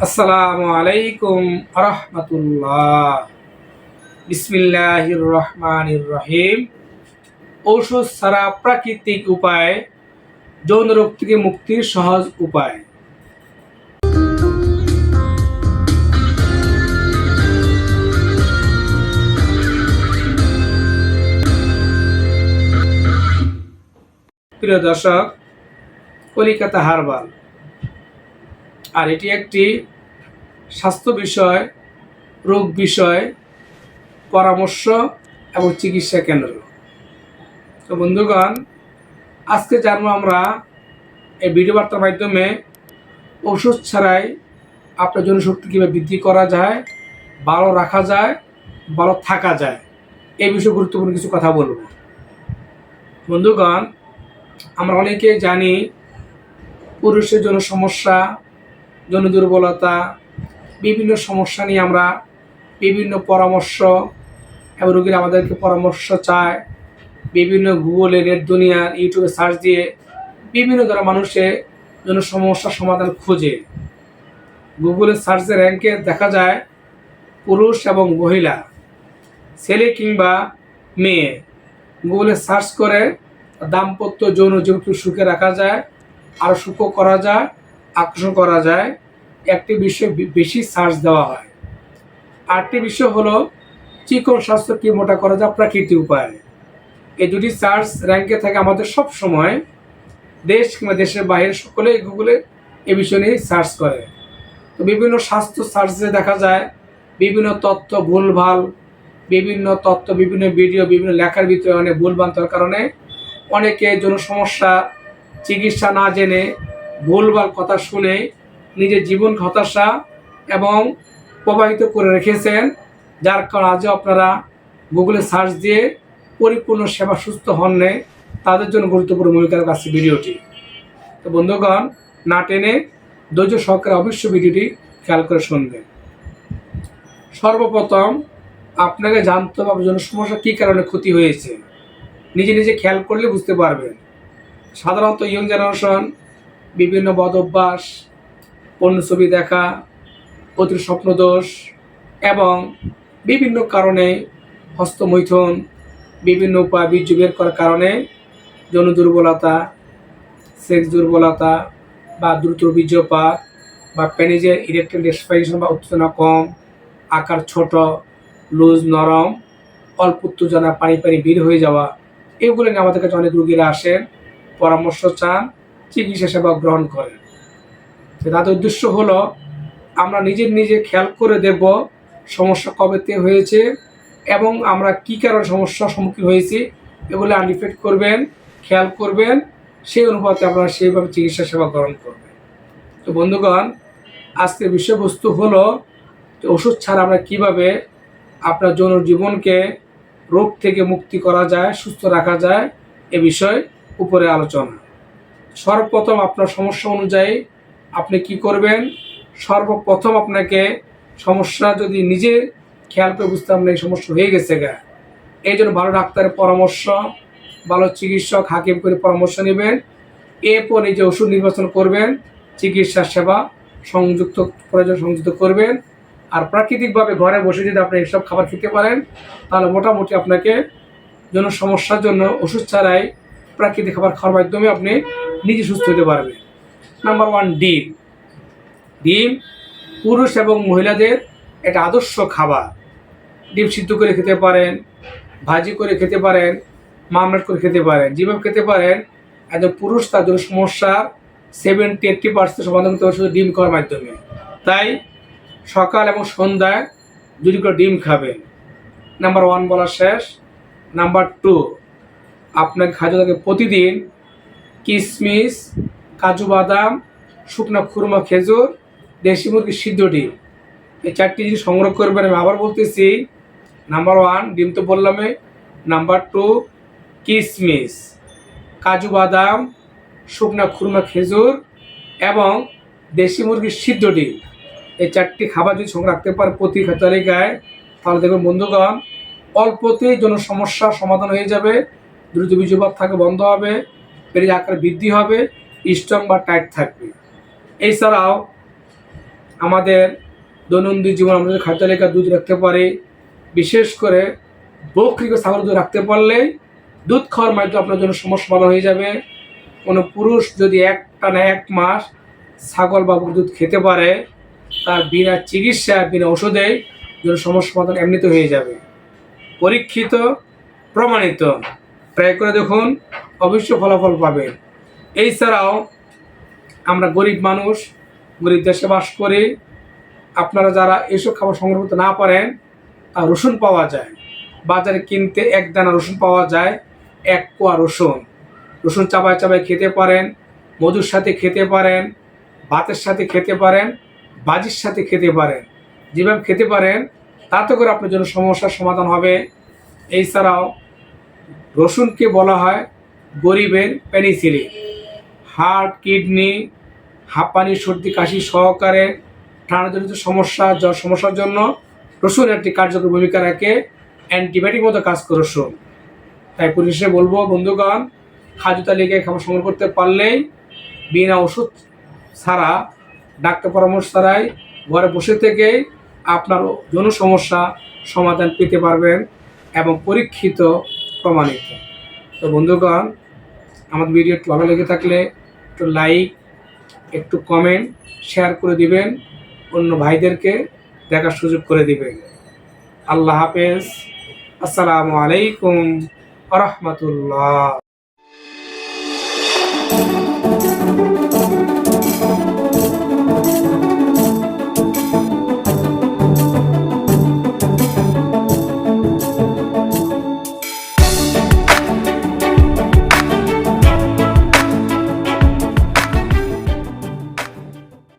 আসসালামু আলাইকুম রাহমাতুল্লাহ। বিসমিল্লাহির রহমানির রহিম। ঔষধ ছাড়া প্রাকৃতিক উপায়, যৌন রোগ থেকে মুক্তির সহজ উপায়। প্রিয় দর্শক, কলিকাতা হার্বাল আর এটি একটি স্বাস্থ্য বিষয়, রোগ বিষয়, পরামর্শ এবং চিকিৎসা কেন্দ্র। তো বন্ধুগণ, আজকে জানবো আমরা এই ভিডিও বার্তার মাধ্যমে ওষুধ ছাড়াই আপনার যৌন শক্তি কীভাবে বৃদ্ধি করা যায়, ভালো রাখা যায়, ভালো থাকা যায়, এই বিষয়ে গুরুত্বপূর্ণ কিছু কথা বলব। বন্ধুগণ, আমরা অনেকে জানি পুরুষের জন্য সমস্যা, যৌন দুর্বলতা, বিভিন্ন সমস্যা নিয়ে আমরা বিভিন্ন পরামর্শ এবং রোগীরা আমাদেরকে পরামর্শ চায়। বিভিন্ন গুগলে, নেট দুনিয়ার, ইউটিউবে সার্চ দিয়ে বিভিন্ন ধরনের মানুষের জন্য সমস্যার সমাধান খোঁজে। গুগলে সার্চে র্যাঙ্কে দেখা যায় পুরুষ এবং মহিলা, ছেলে কিংবা মেয়ে, গুগলে সার্চ করে দাম্পত্য যৌন জীবন সুখে রাখা যায়, আরও সুখ করা যায়, আকর্ষণ করা যায়, একটি বিষয় বেশি সার্চ দেওয়া হয়। আরেকটি বিষয় হলো চিকন স্বাস্থ্য কি মোটা করা যায় প্রাকৃতিক উপায়। এই দুটি সার্চ র্যাঙ্কে থাকে আমাদের সব সময়। দেশ কিংবা দেশের বাইরে সকলে গুগলে এ বিষয় নিয়ে সার্চ করে। তো বিভিন্ন স্বাস্থ্য সার্চে দেখা যায় বিভিন্ন তথ্য ভুলভাল, বিভিন্ন তথ্য, বিভিন্ন ভিডিও, বিভিন্ন লেখার ভিতরে অনেক ভুলভ্রান্তির কারণে অনেকে যৌন সমস্যা চিকিৎসা না জেনে ভুলভাল কথা শুনে নিজের জীবন হতাশা এবং প্রভাবিত করে রেখেছেন। যার কারণে আজও আপনারা গুগলে সার্চ দিয়ে পরিপূর্ণ সেবা সুস্থ হন নে, তাদের জন্য গুরুত্বপূর্ণ ভূমিকা রাখছে ভিডিওটি। তো বন্ধুগণ, না টেনে ধৈর্য সহকারে অবশ্যই ভিডিওটি খেয়াল করে শুনবেন। সর্বপ্রথম আপনাকে জানতে হবে আপনার জন্য সমস্যা কী কারণে ক্ষতি হয়েছে। নিজে নিজে খেয়াল করলে বুঝতে পারবেন। সাধারণত ইয়ং জেনারেশন বিভিন্ন বদ অভ্যাস, পণ্য ছবি দেখা, অতিরিক্ত স্বপ্নদোষ এবং বিভিন্ন কারণে হস্তমৈথুন, বিভিন্ন উপায় বীর্য বের করার কারণে যৌন দুর্বলতা, সেক্স দুর্বলতা বা দ্রুত বীর্যপাত বা পেনিজের ইরেকটাইল ডিসফাংশন বা উত্তেজনা কম, আকার ছোট, লুজ, নরম, অল্প উত্তেজনা, পানি পানি বের হয়ে যাওয়া, এগুলো নিয়ে আমাদের কাছে অনেক রোগীরা আসেন, পরামর্শ চান, চিকিৎসা সেবা গ্রহণ করেন। তাদের উদ্দেশ্য হলো আমরা নিজে খেয়াল করে দেখব সমস্যা কবেতে হয়েছে এবং আমরা কী কারণে সমস্যার সম্মুখীন হয়েছি, এগুলো আইডেন্টিফাই করবেন, খেয়াল করবেন, সেই অনুপাতে আপনারা সেইভাবে চিকিৎসা সেবা গ্রহণ করবেন। তো বন্ধুগণ, আজকের বিষয়বস্তু হলো যে ওষুধ ছাড়া আমরা কীভাবে আপনার যৌন জীবনকে রোগ থেকে মুক্তি করা যায়, সুস্থ রাখা যায়, এ বিষয় উপরে আলোচনা। সর্বপ্রথম আপনার সমস্যা অনুযায়ী আপনি কি করবেন। সর্বপ্রথম আপনাকে সমস্যা যদি নিজে খেয়াল করে বুঝতে আপনার এই সমস্যা হয়ে গেছে এই জন্য ভালো ডাক্তারের পরামর্শ, ভালো চিকিৎসক হাকিম করে পরামর্শ নেবেন। এরপর নিজে ওষুধ নির্বাচন করবেন, চিকিৎসা সেবা সংযুক্ত করবেন। আর প্রাকৃতিকভাবে ঘরে বসে যদি আপনি এইসব খাবার খেতে পারেন, তাহলে মোটামুটি আপনাকে যৌন সমস্যার জন্য ওষুধ ছাড়াই প্রাকৃতিক খাবার খাওয়ার মাধ্যমে আপনি নিজে সুস্থ হতে পারবেন। নাম্বার 1, ডিম। ডিম পুরুষ এবং মহিলাদের একটা আদর্শ খাবার। ডিম সিদ্ধ করে খেতে পারেন, ভাজি করে খেতে পারেন, মামলেট করে খেতে পারেন। যেভাবে খেতে পারেন একজন পুরুষ তার জন্য সমস্যা 70-80% সমাধান করতে পারে শুধু ডিম খাওয়ার মাধ্যমে। তাই সকাল এবং সন্ধ্যায় 2 করে ডিম খাবেন। নাম্বার 1 বলা শেষ। নাম্বার 2, আপনাকে খাদ্য থাকে প্রতিদিন কিশমিশ, কাজু বাদাম, শুকনো খুরমা, খেজুর, দেশি মুরগির সিদ্ধ ডিম, এই 4টি জিনিস সংগ্রহ করবেন। আমি আবার বলতেছি, নাম্বার 1 ডিম তো বললামই, নাম্বার 2 কিশমিশ, কাজু বাদাম, শুকনো খুরমা, খেজুর এবং দেশি মুরগির সিদ্ধ ডিম, এই 4টি খাবার যদি সংগ্রহ রাখতে পারেন প্রতি তালিকায়, তাহলে দেখবেন বন্ধুগণ অল্পতেই যেন সমস্যার সমাধান হয়ে যাবে। দ্রুত বীর্যপাত থাকে বন্ধ হবে, পেটের আকার বৃদ্ধি হবে, স্ট্রং বা টাইট থাকবে। এছাড়াও আমাদের দৈনন্দিন জীবন আমরা যদি খাদ্য তালিকায় দুধ রাখতে পারি, বিশেষ করে বকরি বা ছাগল দুধ রাখতে পারলে দুধ খাওয়ার মাধ্যমে আপনার জন্য সমস্যা ভালো হয়ে যাবে। কোনো পুরুষ যদি টানা 1 মাস ছাগল বা বকরির দুধ খেতে পারে, তার বিনা চিকিৎসা বিনা ওষুধেই জন্য সমস্যা সমাধান এমনিতে হয়ে যাবে। পরীক্ষিত, প্রমাণিত। ট্রাই করে দেখুন, অবশ্যই ফলাফল পাবেন। এছাড়াও আমরা গরিব মানুষ, গরিব দেশে বাস করি। আপনারা যারা এসব খাবার সংগ্রহ করতে না পারেন, রসুন পাওয়া যায় বাজারে, কিনতে 1 দানা রসুন পাওয়া যায়, 1 কোয়া রসুন। রসুন চাবায় চাবায় খেতে পারেন, মধুর সাথে খেতে পারেন, ভাতের সাথে খেতে পারেন, বাজির সাথে খেতে পারেন। যেভাবে খেতে পারেন তাতে করে আপনার জন্য সমস্যার সমাধান হবে। এছাড়াও রসুনকে বলা হয় গরিবের পেনিসিলিন। হার্ট, কিডনি, হাঁপানি, সর্দি, কাশি সহকারে ঠান্ডাজনিত সমস্যা, জ্বর সমস্যার জন্য রসুন একটি কার্যকর ভূমিকা রাখে। অ্যান্টিবায়োটিক মতো কাজ করে রসুন। তাই পরিশেষে বলবো বন্ধুগণ, খাদ্য তালিকায় খাবার সংগ্রহ করতে পারলেই বিনা ওষুধ ছাড়া, ডাক্তার পরামর্শ ছাড়াই ঘরে বসে থেকেই আপনার যৌন সমস্যা সমাধান পেতে পারবেন, এবং পরীক্ষিত, প্রমাণিত। তো বন্ধুগণ, আমার ভিডিও একটু ভালো লেগে থাকলে একটু লাইক, একটু কমেন্ট, শেয়ার করে দিবেন, অন্য ভাইদেরকে দেখার সুযোগ করে দিবেন। আল্লাহ হাফেজ। আসসালামু আলাইকুম ওয়া রাহমাতুল্লাহ।